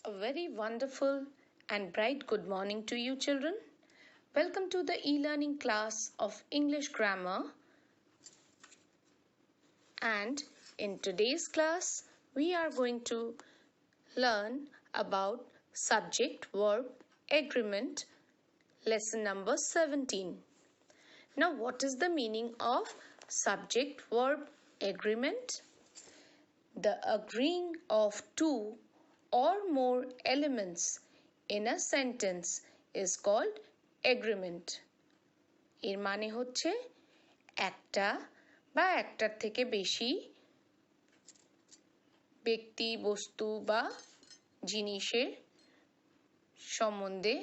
A very wonderful and bright good morning to you, children. Welcome to the e-learning class of English grammar. And in today's class, we are going to learn about subject verb agreement, lesson number 17. Now, what is the meaning of subject verb agreement? The agreeing of two or more elements in a sentence is called agreement. এর মানে হচ্ছে একটা বা একটার থেকে বেশি ব্যক্তি, বস্তু বা জিনিসের সম্বন্ধে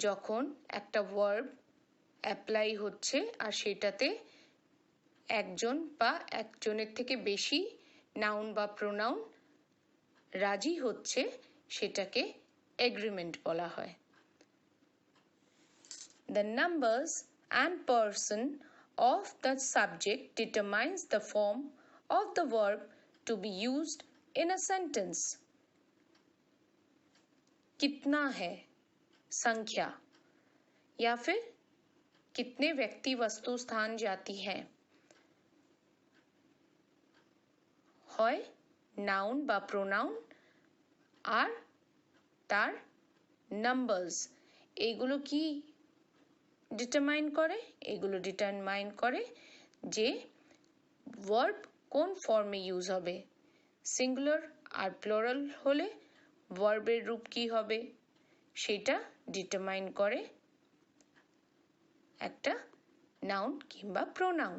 যখন একটা ভার্ব অ্যাপ্লাই হচ্ছে আর সেটাতে একজন বা একজনের থেকে বেশি নাউন বা প্রোনাউন রাজি হচ্ছে সেটাকে এগ্রিমেন্ট বলা হয়। The numbers and person of the subject determines the form of the verb to be used in a sentence. कितना है संख्या या फिर कितने व्यक्ति वस्तु स्थान जाती है হয় নাউন বা প্রোনাউন আর তার নাম্বারস এইগুলো কি ডিটারমাইন করে? এগুলো ডিটারমাইন করে যে ভার্ব কোন ফর্মে ইউজ হবে। সিঙ্গুলার আর প্লুরাল হলে ভার্বের রূপ কি হবে সেটা ডিটারমাইন করে একটা নাউন কিংবা প্রোনাউন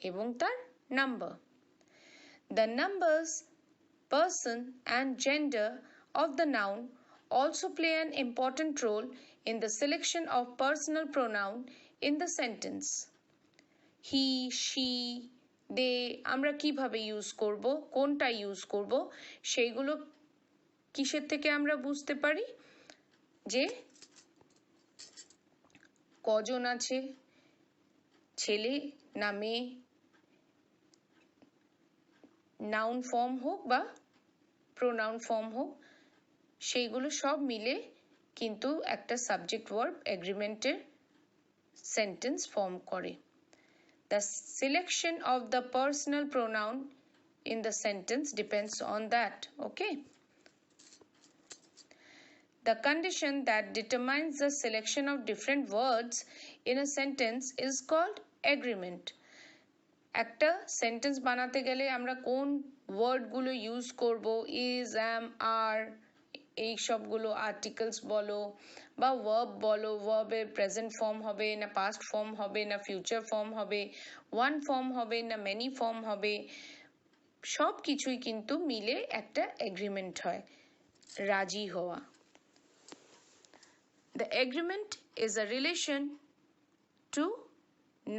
এবং তার number. The numbers, person and gender of the noun also play an important role in the selection of personal pronoun in the sentence. He, she, they আমরা কিভাবে ইউজ করব, কোনটা ইউজ করব সেইগুলো কিসের থেকে আমরা বুঝতে পারি? যে কজন আছে, ছেলে না মেয়ে, নাউন ফর্ম হোক বা প্রোনাউন ফর্ম হোক সেইগুলো সব মিলে কিন্তু একটা সাবজেক্ট ভার্ব এগ্রিমেন্টের সেন্টেন্স ফর্ম করে। The selection of the personal pronoun in the sentence depends on that. Okay. The condition that determines the selection of different words in a sentence is called agreement. একটা sentence বানাতে গেলে আমরা কোন ওয়ার্ডগুলো use করব, is, অ্যাম, আর, এই সবগুলো articles বলো বা ভার্ব বলো, ভার্বের প্রেজেন্ট ফর্ম হবে না পাস্ট ফর্ম হবে না ফিউচার ফর্ম হবে, ওয়ান ফর্ম হবে না মেনি ফর্ম হবে, সব কিছুই কিন্তু মিলে একটা এগ্রিমেন্ট হয়, রাজি হওয়া। The agreement is a relation to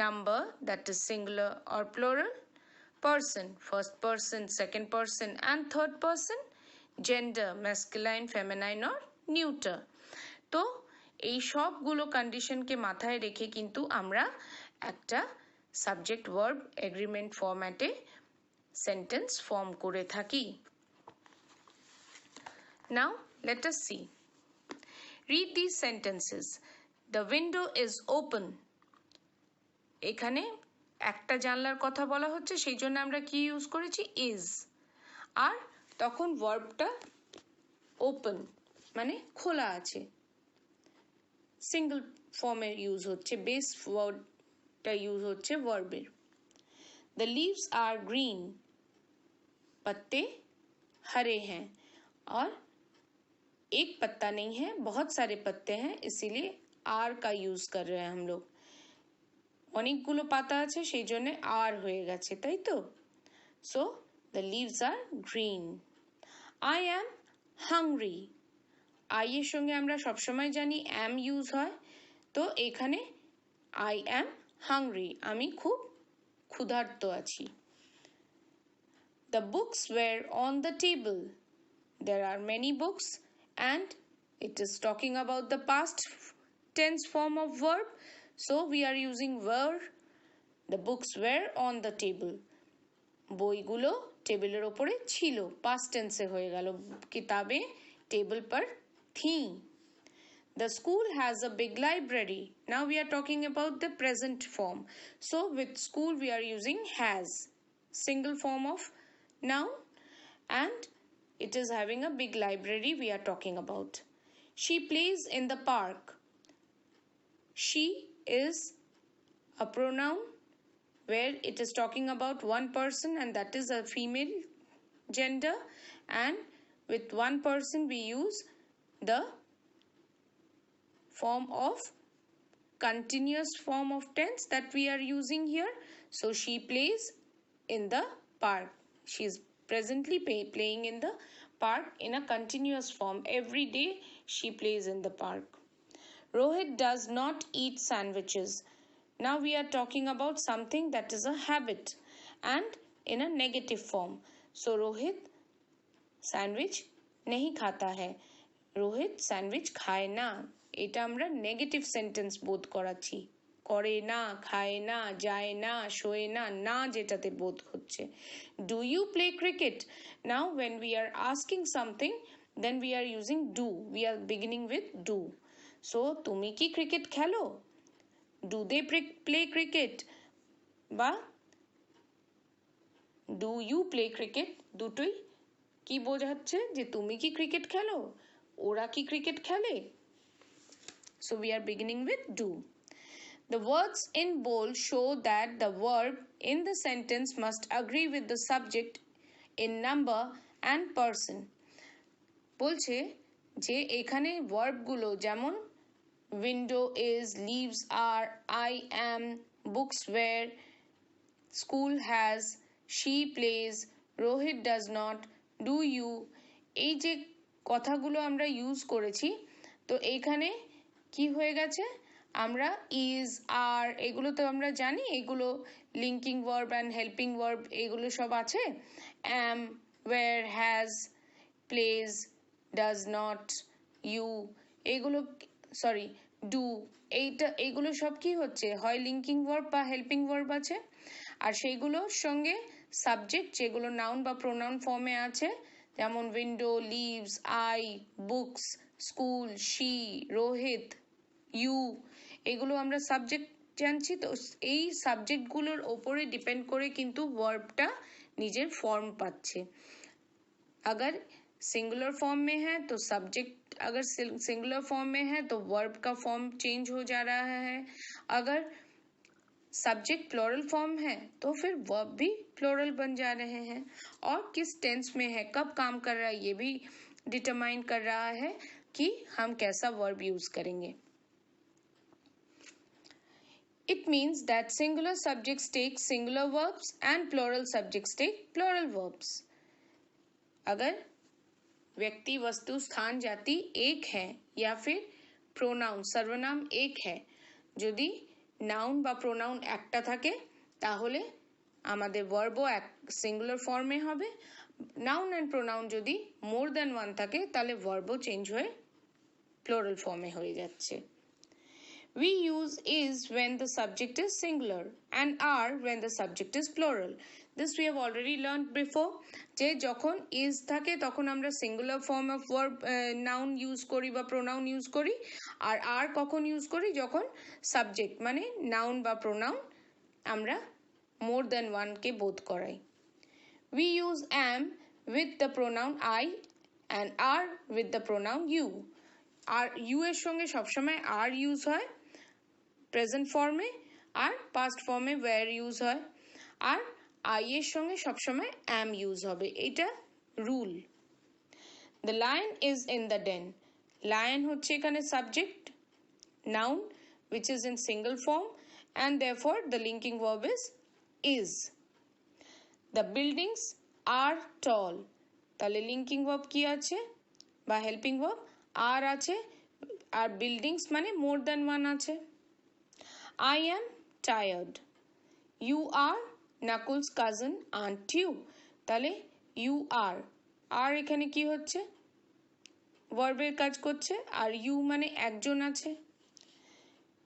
number, that is singular or plural, person, first person, second person and third person, gender, masculine, feminine or neuter. তো এই সবগুলো কন্ডিশনকে মাথায় রেখে কিন্তু আমরা একটা সাবজেক্ট ভার্ব এগ্রিমেন্ট ফরম্যাটে সেন্টেন্স ফর্ম করে থাকি। Now let us see. Read these sentences. The window is open. এখানে একটা জানলার কথা বলা হচ্ছে, সেই জন্য আমরা কি ইউজ করেছি? ইজ। আর তখন ভার্বটা ওপেন মানে খোলা আছে, সিঙ্গল ফর্মে ইউজ হচ্ছে, বেস ওয়ার্ডটা ইউজ হচ্ছে ভার্বের। দ্য লিভস আর ग्रीन, पत्ते हरे हैं, और एक पत्ता नहीं है, बहुत सारे पत्ते हैं, इसीलिए आर का यूज कर रहे हैं हम लोग। অনেকগুলো পাতা আছে সেই জন্য আর হয়ে গেছে, তাই তো? So the leaves are green. I am hungry, I এর সঙ্গে আমরা সবসময় জানি অ্যাম ইউজ হয়, তো এখানে আই অ্যাম হাংরি, আমি খুব ক্ষুধার্ত আছি। The books were on the table, there are many books and it is talking about the past tense form of verb, so we are using were. The books were on the table, বইগুলো টেবিলের ওপরে ছিল, past tense হয়ে গেল, কিতাবে table पर थी। The school has a big library. Now we are talking about the present form. So with school we are using has, single form of noun, and it is having a big library we are talking about. She plays in the park. She is a pronoun where it is talking about one person, and that is a female gender, and with one person we use the form of continuous form of tense that we are using here. So she plays in the park. She is presently playing in the park in a continuous form. Every day she plays in the park. Rohit does not eat sandwiches. Now we are talking about something that is a habit and in a negative form. So Rohit sandwich नहीं खाता है. Rohit sandwich खाए ना. এটা আমরা negative sentence বোধ করাচ্ছি. করে না, খায় না, যায় না, শোয় না, না যেটাতে বোধ হচ্ছে. Do you play cricket? Now when we are asking something, then we are using do. We are beginning with do. So তুমি কি ক্রিকেট খেলো? Do they play cricket? বা do you play cricket? দুটোই কি বোঝাচ্ছে যে তুমি কি ক্রিকেট খেলো, ওরা কি ক্রিকেট খেলে? So we are beginning with do. The words in bold show that the verb in the sentence must agree with the subject in number and person. বলছে যে এখানে ভার্বগুলো যেমন window is, leaves are, I am, books were, school has, she plays, Rohit does not, do you, এই যে কথাগুলো আমরা use করেছি, তো এইখানে কি হয়ে গেছে, আমরা is, are এগুলো তো আমরা জানি, এগুলো linking verb and helping verb এগুলো সব আছে. am, where, has, plays, does not, you এগুলো সরি ডু এইগুলো সব কি হচ্ছে, হয় লিঙ্কিং ভার্ব বা হেল্পিং ভার্ব আছে, আর সেইগুলোর সঙ্গে সাবজেক্ট যেগুলো নাউন বা প্রোনাউন ফর্মে আছে, যেমন window, leaves, I, books, school, she, Rohit, you, এগুলো আমরা সাবজেক্ট জানছি. তো এই সাবজেক্টগুলোর ওপরে ডিপেন্ড করে কিন্তু ভার্বটা নিজের ফর্ম পাচ্ছে. अगर सिंगुलर फॉर्म में है तो सब्जेक्ट, अगर सिंगुलर फॉर्म में है तो वर्ब का फॉर्म चेंज हो जा रहा है. अगर सब्जेक्ट प्लूरल फॉर्म है तो फिर वर्ब भी प्लूरल बन जा रहे हैं. और किस टेंस में है, कब काम कर रहा है, ये भी डिटरमाइन कर रहा है कि हम कैसा वर्ब यूज करेंगे. It means that singular subjects take singular verbs and plural subjects take plural verbs. अगर व्यक्ति, वस्तु, स्थान, जाति एक है या फिर प्रोनाउन सर्वनाम एक है, যদি নাউন বা প্রোনাউন একটা থাকে তাহলে আমাদের ভার্বও এক সিঙ্গুলার ফর্মে হবে. নাউন অ্যান্ড প্রোনাউন যদি মোর দ্যান ওয়ান থাকে তাহলে ভার্বও চেঞ্জ হয়ে প্লুরাল ফর্মে হয়ে যাচ্ছে. We use is when the subject is singular and are when the subject is plural. This we have already learned before. যে যখন is থাকে তখন আমরা singular form of verb noun use করি বা প্রোনাউন ইউজ করি, আর আর কখন ইউজ করি, যখন সাবজেক্ট মানে নাউন বা প্রোনাউন আমরা মোর দ্যান ওয়ানকে বোধ করাই. We use am with the pronoun I and are with the pronoun you. আর ইউ এর সঙ্গে সবসময় আর ইউজ হয় প্রেজেন্ট ফর্মে, আর পাস্ট ফর্মে ওয়্যার ইউজ হয়, আর আই এর সঙ্গে সবসময় অ্যাম ইউজ হবে. এটা rule. The lion is in the den. Lion হচ্ছে এখানে subject noun which is in single form, and therefore the linking verb is. The buildings are tall. তাহলে লিঙ্কিং ভার্ব কি আছে বা হেল্পিং ভার্ব আর আছে, আর বিল্ডিংস মানে মোর দ্যান ওয়ান আছে. I am tired. You are Nakul's cousin, aren't you? তাহলে you are, আর এখানে কি হচ্ছে, ভার্বের কাজ করছে, আর ইউ মানে একজন আছে.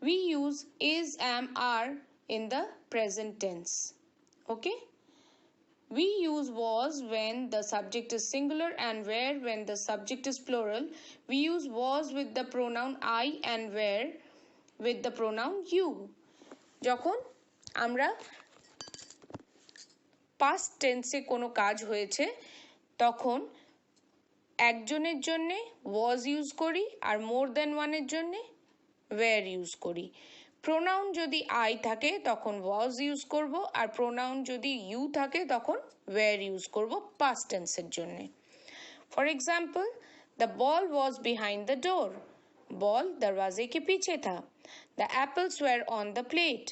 We use is, am, are in the present tense. Okay? We use was when the subject is singular and where when the subject is plural. We use was with the pronoun I and where with the pronoun you. যখন আমরা past tense এ কোনো কাজ হয়েছে তখন একজনের জন্য was use করি আর more than one এর জন্য where ইউজ করি। প্রোনাউন যদি I থাকে তখন was ইউজ করব আর প্রোনাউন যদি you থাকে তখন where ইউজ করব past tense এর জন্য। For example, the ball was behind the door. Ball दरवाजे के पीछे था। The apples were on the plate.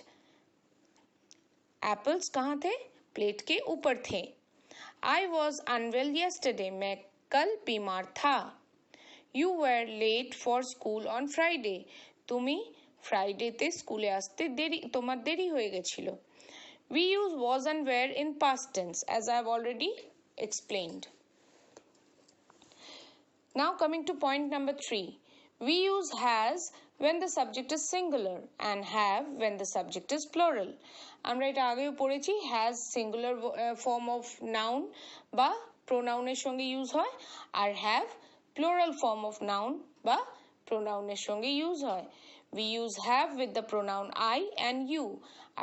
Apples कहाँ थे? प्लेट के ऊपर थे। I was unwell yesterday. मैं कल बीमार था। You were late for school on Friday. তুমি ফ্রাইডেতে স্কুলে আসতে তোমার দেরি হয়ে গেছিল। We use was and were in past tense as I have already explained. Now coming to point number 3. We use has when the subject is singular and have when the subject is plural. আমরা এটা আগেও পড়েছি has singular form of noun বা প্রোনাউনের সঙ্গে use হয় আর have plural form of noun বা প্রোনাউনের সঙ্গে use হয়। We use have with the pronoun I and you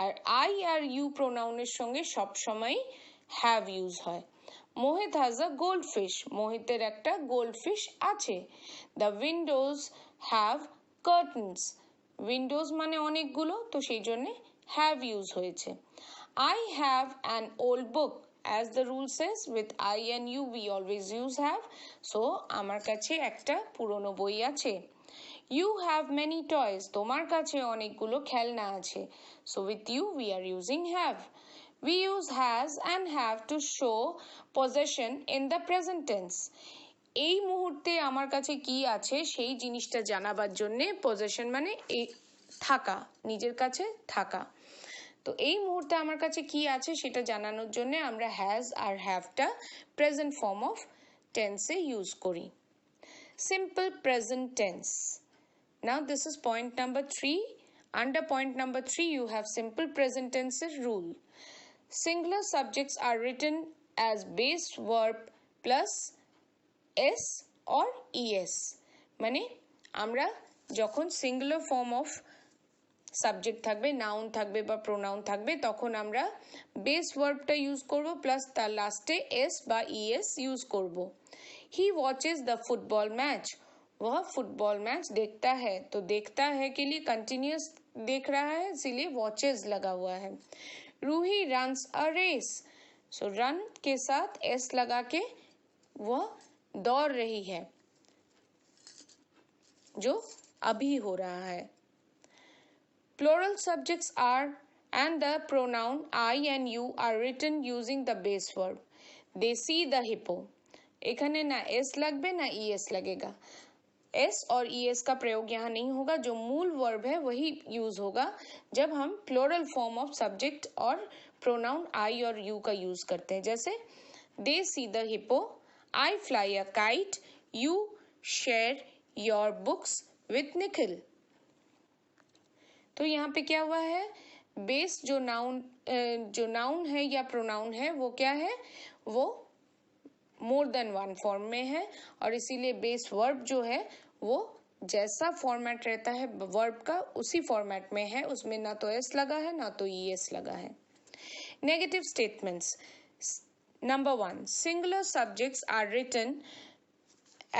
R I R you প্রোনাউনের সঙ্গে সব সময় have ইউজ হয়। Mohit has a goldfish. মোহিতের একটা goldfish আছে। The windows have curtains. Windows মানে অনেকগুলো তো সেই জন্য have ইউজ হয়েছে। I have an old book. As the rule says, with I and you we always use have. So আমার কাছে একটা পুরনো বই আছে। You have many toys. তোমার কাছে অনেকগুলো খেলনা আছে। So with you we are using have. We use has and have to show possession in the present tense. এই মুহূর্তে আমার কাছে কি আছে সেই জিনিসটা জানাবার জন্য possession মানে থাকা, নিজের কাছে থাকা। তো এই মুহূর্তে আমার কাছে কি আছে সেটা জানানোর জন্য আমরা has আর have টা present form of tense A use করি। Simple present tense. Now this is point number 3. Under point number 3 you have simple present tense rule. Singular subjects are written as base verb plus s or es. মানে আমরা যখন singular form of subject থাকবে noun থাকবে বা pronoun থাকবে তখন আমরা base verb টা ইউজ করব প্লাস তার লাস্টে s বা es ইউজ করব। He watches the football match. वह फुटबॉल मैच देखता है तो देखता है के लिए कंटिन्यूअस देख रहा है इसलिए वॉचेस लगा हुआ है। Ruhi runs a race so run के साथ एस लगा के वह दौड़ रही है जो अभी हो रहा है। Plural subjects are and the pronoun I and you are written using the base verb. They see the hippo. एखाने ना s लगबे ना es लगेगा। s और es का प्रयोग यहाँ नहीं होगा, जो मूल वर्ब है वही यूज होगा जब हम प्लोरल फॉर्म ऑफ सब्जेक्ट और प्रोनाउन I और you का यूज करते हैं। जैसे they see the hippo, I fly a kite, you share your books with Nikhil. तो यहाँ पे क्या हुआ है बेस जो नाउन है या प्रोनाउन है वो क्या है वो मोर देन वन फॉर्म में है और इसीलिए बेस वर्ब जो है वो जैसा फॉर्मेट रहता है वर्ब का उसी फॉर्मेट में है, उसमें ना तो एस लगा है ना तो ईएस लगा है। Negative statements. Number 1 singular subjects are written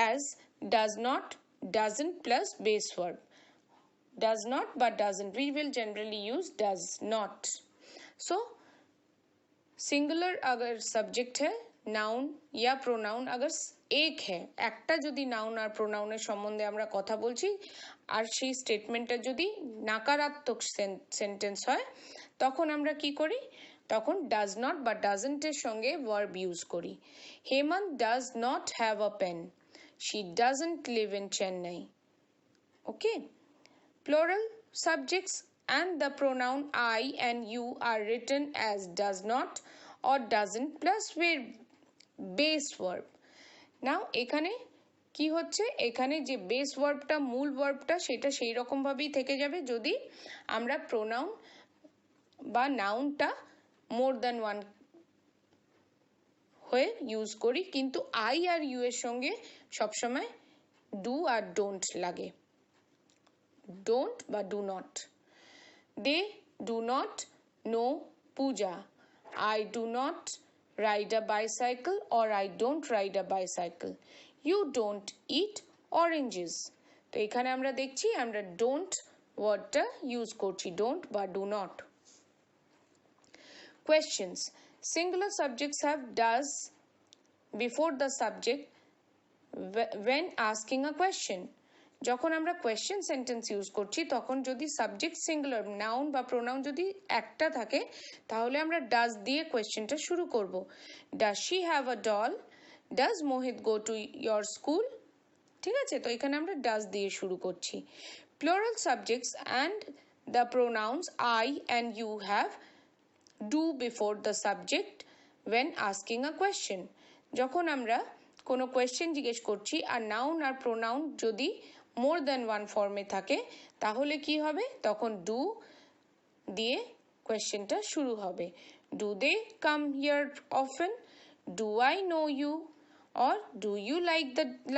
as does not doesn't plus base verb. Does not but doesn't we will generally use does not. So singular अगर subject है noun या pronoun अगर एक है একটা যদি noun আর pronoun এর সম্বন্ধে আমরা কথা বলছি আর সেই স্টেটমেন্টটা যদি নকারাত্মক সেন্টেন্স হয় তখন আমরা কি করি তখন does not বা doesn't এর সঙ্গে verb use করি। Hemant does not have a pen. She doesn't live in Chennai. Okay. Plural subjects and the pronoun I and you are written as does not or doesn't plus base verb. Now এখানে কি হচ্ছে এখানে যে base verbটা মূল verbটা সেটা সেই রকম ভাবেই থেকে যাবে যদি আমরা pronoun বা nounটা more than one হয়ে ইউজ করি, কিন্তু আই আর ইউ এর সঙ্গে সবসময় ডু আর ডোন্ট লাগে, ডোন্ট বা do not. They do not know puja, I do not ride a bicycle or I don't ride a bicycle. You don't eat oranges. তো এখানে আমরা দেখছি আমরা don't ওয়ার্ডটা ইউজ করছি, don't বা do not. Questions. Singular subjects have does before the subject when asking a question. যখন আমরা কোয়েশ্চেন সেন্টেন্স ইউজ করছি তখন যদি সাবজেক্ট সিঙ্গুলার, নাউন বা প্রোনাউন যদি একটা থাকে তাহলে আমরা ডাজ দিয়ে কোয়েশ্চেনটা শুরু করব। Does she have a doll, does Mohit go to your school, ঠিক আছে? তো এখানে আমরা ডাজ দিয়ে শুরু করছি। Plural subjects and the pronouns I and you have do before the subject when asking a question. যখন আমরা কোনো কোয়েশ্চেন জিজ্ঞেস করছি আর নাউন আর প্রোনাউন যদি মোর দ্যান ওয়ান ফর্মে থাকে তাহলে কি হবে? তখন ডু দিয়ে কোয়েশ্চেনটা শুরু হবে। Do they come here often, do I know you, or do you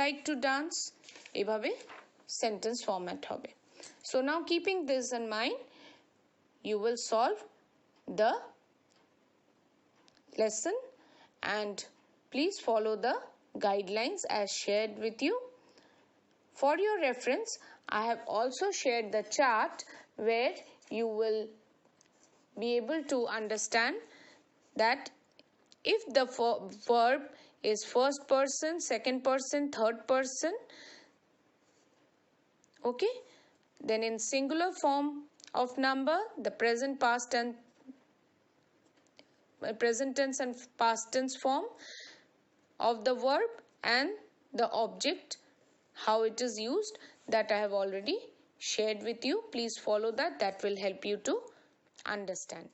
like to dance, এভাবে সেন্টেন্স ফরম্যাট হবে। So now keeping this in mind, you will solve the lesson and please follow the guidelines as shared with you. For your reference, I have also shared the chart where you will be able to understand that if the verb is first person, second person, third person, okay, then in singular form of number, the present, past and present tense and past tense form of the verb and the object, how it is used, that I have already shared with you. Please follow that. That will help you to understand.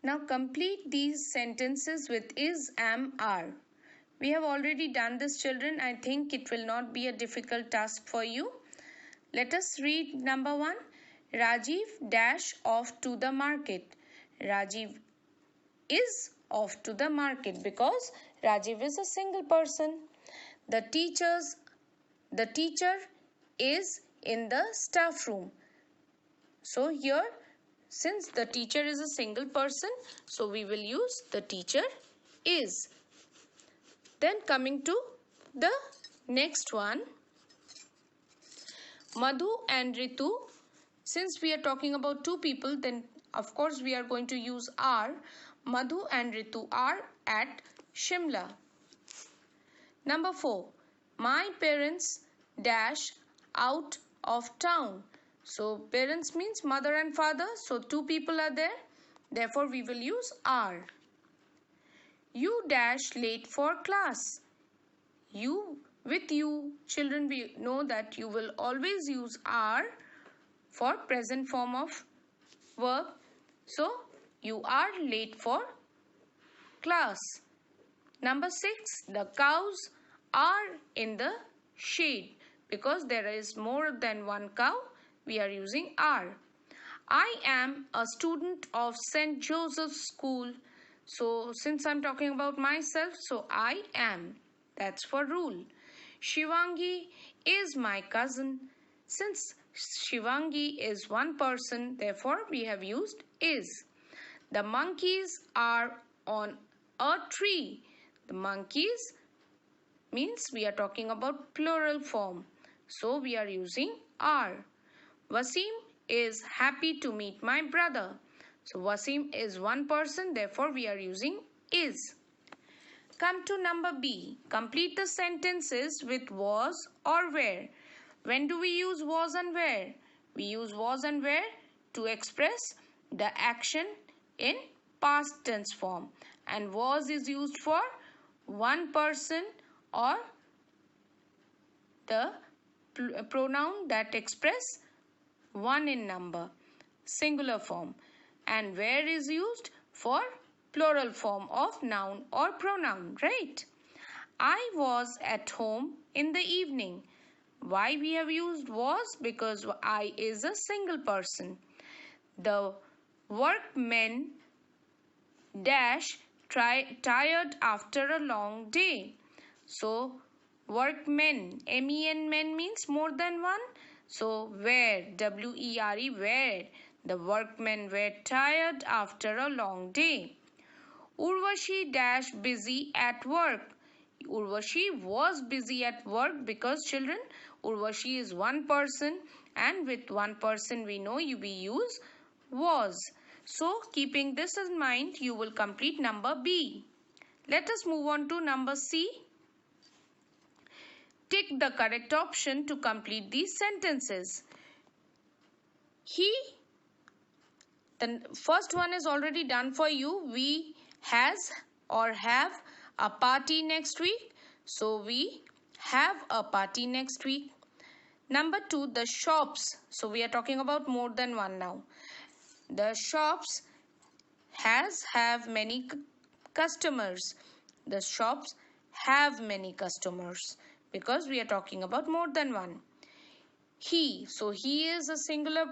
Now complete these sentences with is, am, are. We have already done this, children. I think it will not be a difficult task for you. Let us read number 1. Rajiv dash off to the market. Rajiv is off to the market because Rajiv is a single person. The teacher is in the staff room. So here, since the teacher is a single person, so we will use the teacher is. Then coming to the next one, Madhu and Ritu. Since we are talking about two people, then of course we are going to use are. Madhu and Ritu are at Shimla. Number 4, my parents dash out of town. So parents means mother and father, so two people are there, therefore we will use are. You dash late for class. You, with you children, we know that you will always use are for present form of verb. So you are late for class. Number 6, the cows are in the shade. Because there is more than one cow, we are using are. I am a student of St. Joseph's School. So since I'm talking about myself, so I am. That's for rule. Shivangi is my cousin. Since Shivangi is one person, therefore we have used is. The monkeys are on a tree. The monkeys means we are talking about plural form, so we are using are. Wasim is happy to meet my brother. So Wasim is one person, therefore we are using is. Come to number B. Complete the sentences with was or were. When do we use was and were? We use was and were to express the action in past tense form, and was is used for one person or the pronoun that express one in number, singular form, and where is used for plural form of noun or pronoun, right? I was at home in the evening. Why we have used was? Because I is a single person. The workmen dash tired after a long day. So workmen, men, men means more than one. So were, were, were. The workmen were tired after a long day. Urvashi dash busy at work. Urvashi was busy at work because children, Urvashi is one person and with one person we know we use was. So keeping this in mind, you will complete number B. Let us move on to number C. Tick the correct option to complete these sentences. The first one is already done for you. We has or have a party next week. So we have a party next week. Number 2, the shops. So we are talking about more than one now. The shops have many customers. The shops have many customers because we are talking about more than one. He. So he is a singular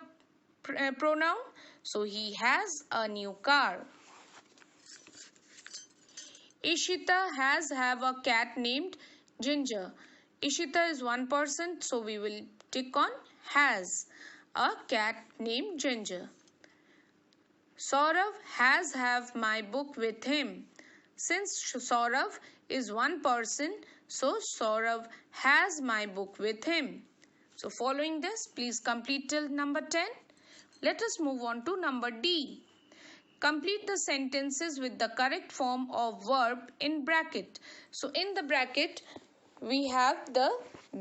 pronoun. So he has a new car. Ishita have a cat named Ginger. Ishita is one person, so we will tick on has a cat named Ginger. Saurav have my book with him. Since Saurav is one person, so Saurav has my book with him. So following this, please complete till number 10. Let us move on to number D. Complete the sentences with the correct form of verb in bracket. So in the bracket, we have the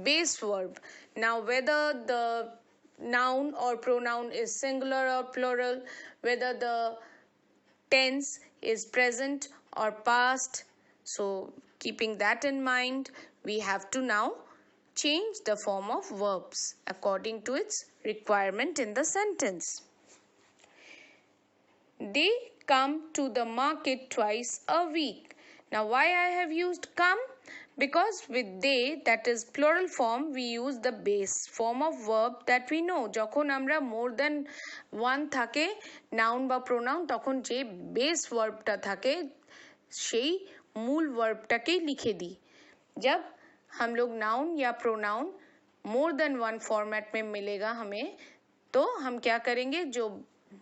base verb. Now whether the noun or pronoun is singular or plural, whether the tense is present or past. So keeping that in mind, we have to now change the form of verbs according to its requirement in the sentence. They come to the market twice a week. Now why I have used come? Because with they, that is plural form, we use the base form of verb that we know. যখন আমরা more than one থাকে noun বা pronoun, তখন যে base verbটা থাকে সেই মূল verbটাকেই লিখে দিই। जब हम लोग noun या pronoun more than one format में मिलेगा हमें, तो हम क्या करेंगे, जो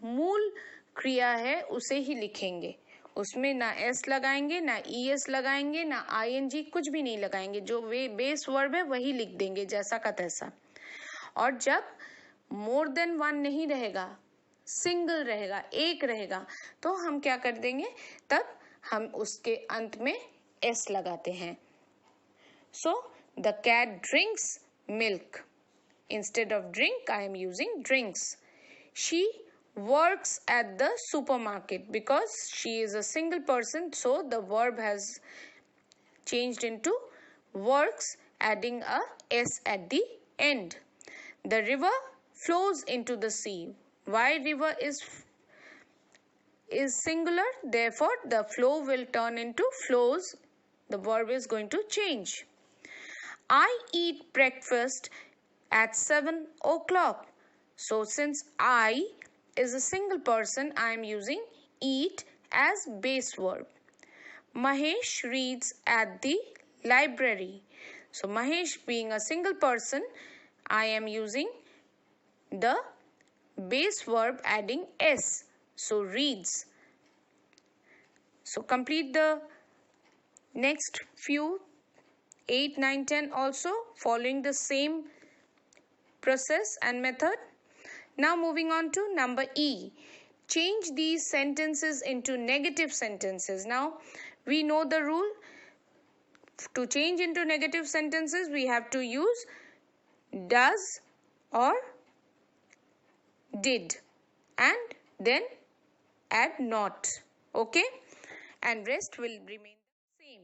मूल क्रिया है उसे ही लिखेंगे। उसमें ना एस लगाएंगे, ना ईएस लगाएंगे, ना आईएनजी, कुछ भी नहीं लगाएंगे। जो वे बेस वर्ब है वही लिख देंगे जैसा का तैसा। और जब मोर देन वन नहीं रहेगा, सिंगल रहेगा, एक रहेगा, तो हम क्या कर देंगे, तब हम उसके अंत में एस लगाते हैं। So the cat drinks milk. Instead of drink, I am using drinks. She works at the supermarket. Because she is a single person, so the verb has changed into works, adding a s at the end. The river flows into the sea. Why river is singular, therefore the flow will turn into flows. The verb is going to change. I eat breakfast at 7 o'clock. So since I is a single person, I am using eat as base verb. Mahesh reads at the library. So Mahesh being a single person, I am using the base verb adding s. So reads. So complete the next few 8, 9, 10 also following the same process and method. Now moving on to number E. Change these sentences into negative sentences. Now we know the rule. To change into negative sentences, we have to use does or did and then add not. Okay? And rest will remain the same.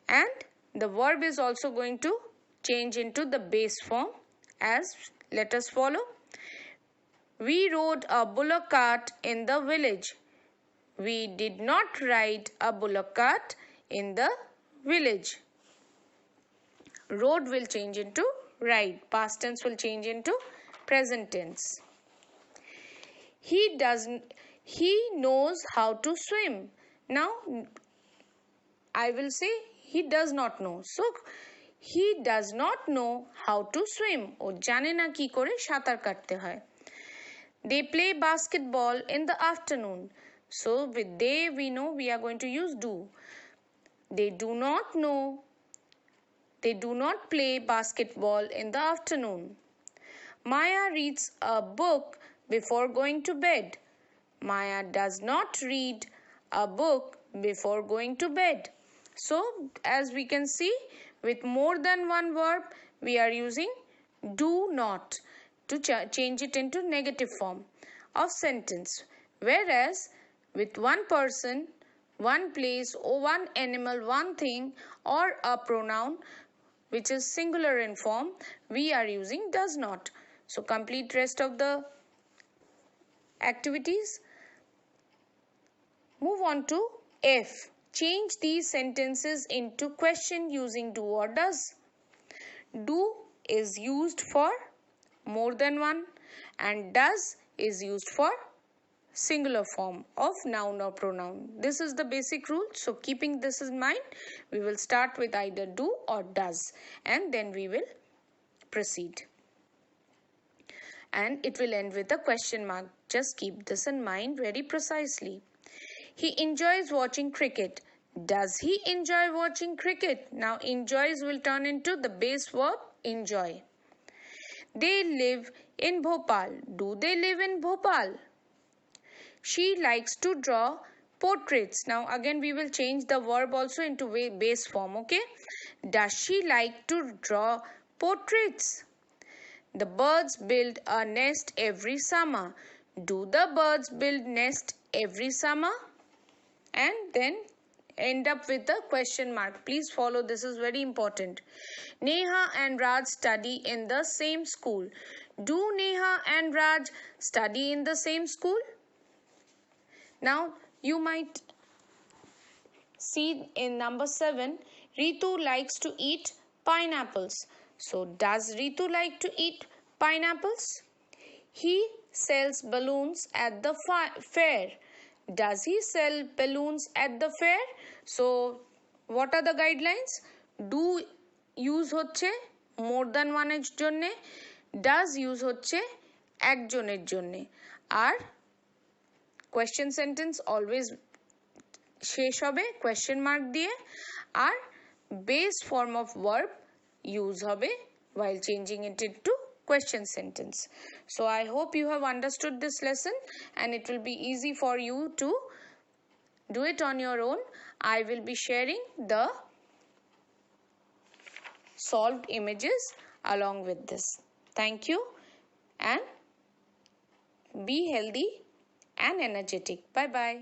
And the verb is also going to change into the base form as let us follow. We rode a bullock cart in the village. We did not ride a bullock cart in the village. Rode will change into ride. Past tense will change into present tense. He knows how to swim. Now I will say he does not know. So he does not know how to swim. ও জানে না কি করে সাঁতার কাটতে হয়. They play basketball in the afternoon. So with they we know we are going to use do. They do not know. They do not play basketball in the afternoon. Maya reads a book before going to bed. Maya does not read a book before going to bed. So as we can see, with more than one verb, we are using do not to change it into negative form of sentence. Whereas with one person, one place, or one animal, one thing, or a pronoun which is singular in form, we are using does not. So complete rest of the activities. Move on to F. Change these sentences into question using do or does. Do is used for more than one and does is used for singular form of noun or pronoun. This is the basic rule. So keeping this in mind, we will start with either do or does and then we will proceed. And it will end with a question mark. Just keep this in mind very precisely. He enjoys watching cricket. Does he enjoy watching cricket? Now enjoys will turn into the base verb enjoy. They live in Bhopal. Do they live in Bhopal? She likes to draw portraits. Now again we will change the verb also into base form, okay? Does she like to draw portraits? The birds build a nest every summer. Do the birds build nest every summer? And then end up with a question mark. Please follow, this is very important. Neha and Raj study in the same school. Do Neha and Raj study in the same school? Now you might see in number 7, Ritu likes to eat pineapples. So does Ritu like to eat pineapples? He sells balloons at the fair. Does he sell balloons at the fair? So what are the guidelines? Do use হচ্ছে more than one এর জন্যে, does use হচ্ছে একজনের জন্যে, আর question sentence always শেষ হবে question mark দিয়ে, আর base form of verb use হবে while changing it into question sentence. So I hope you have understood this lesson and it will be easy for you to do it on your own. I will be sharing the solved images along with this. Thank you and be healthy and energetic. Bye bye.